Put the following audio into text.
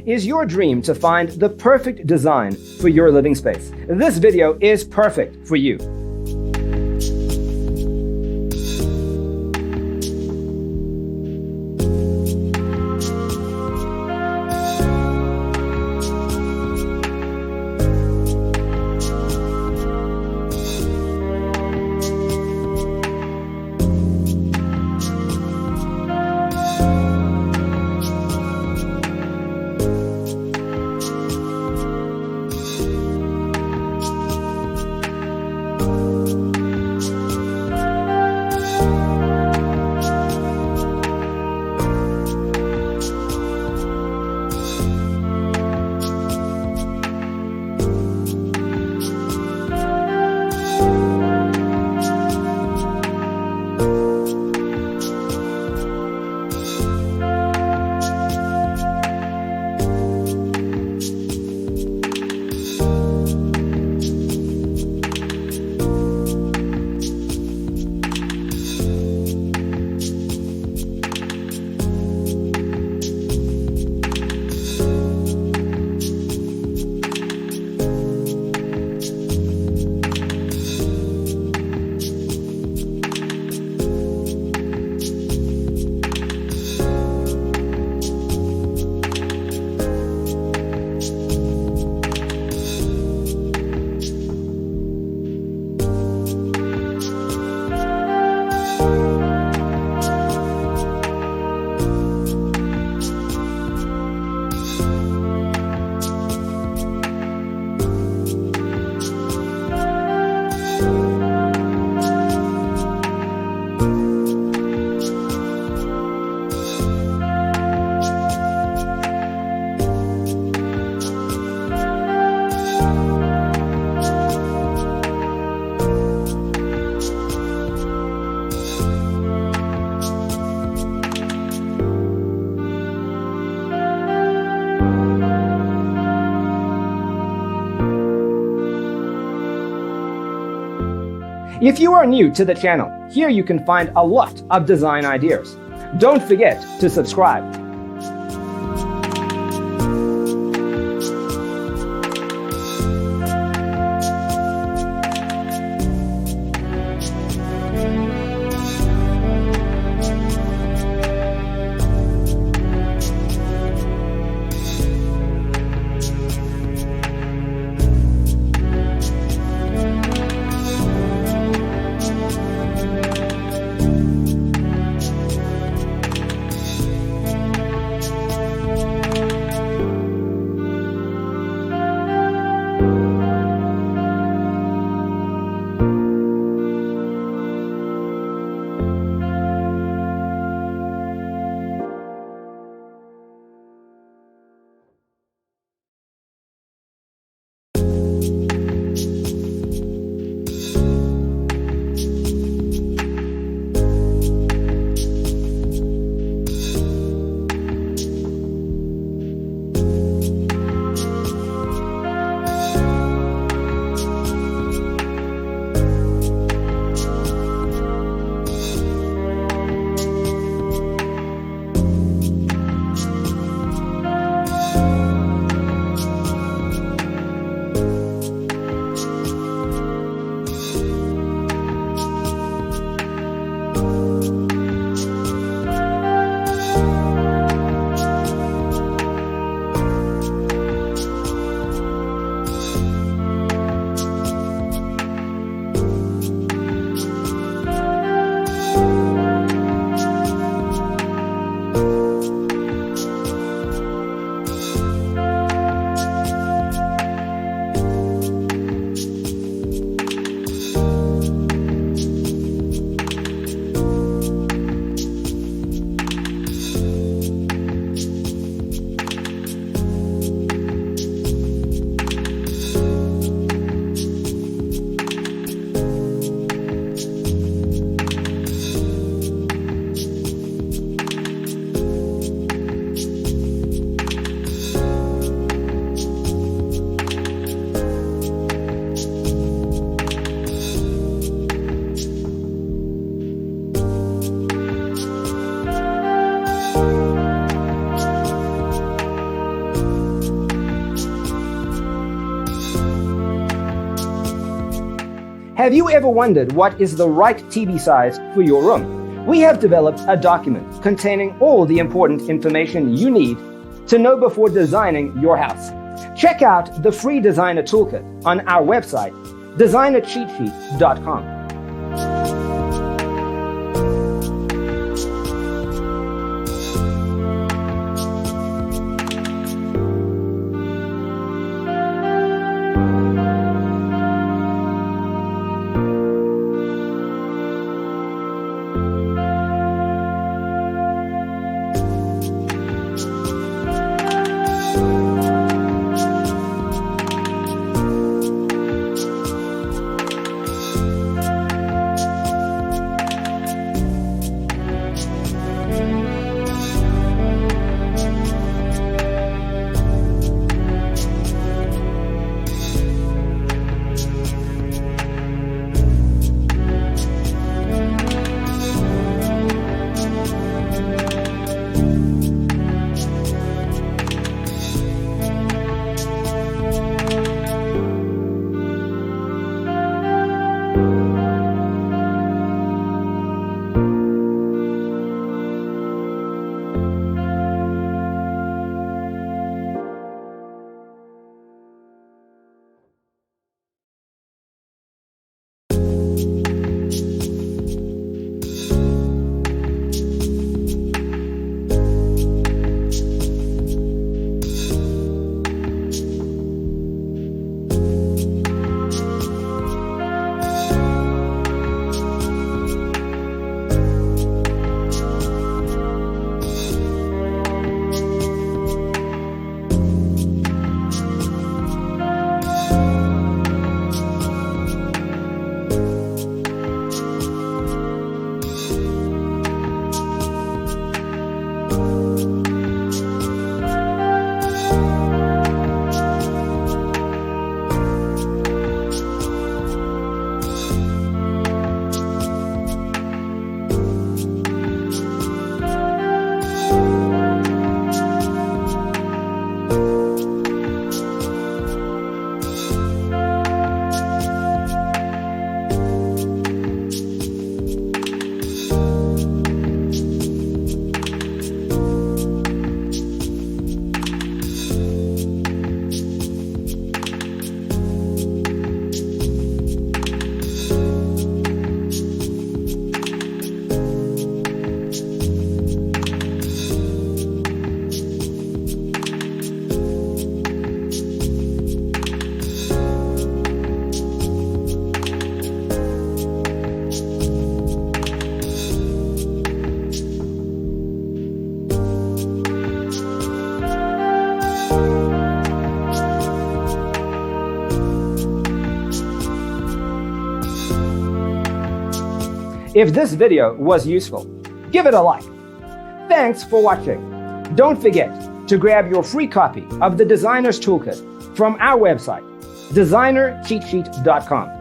Is your dream to find the perfect design for your living space? This video is perfect for you. If you are new to the channel, here you can find a lot of design ideas. Don't forget to subscribe. Have you ever wondered what is the right TV size for your room? We have developed a document containing all the important information you need to know before designing your house. Check out the free designer toolkit on our website, designercheatsheet.com. If this video was useful, give it a like. Thanks for watching. Don't forget to grab your free copy of the Designer's Toolkit from our website, designercheatsheet.com.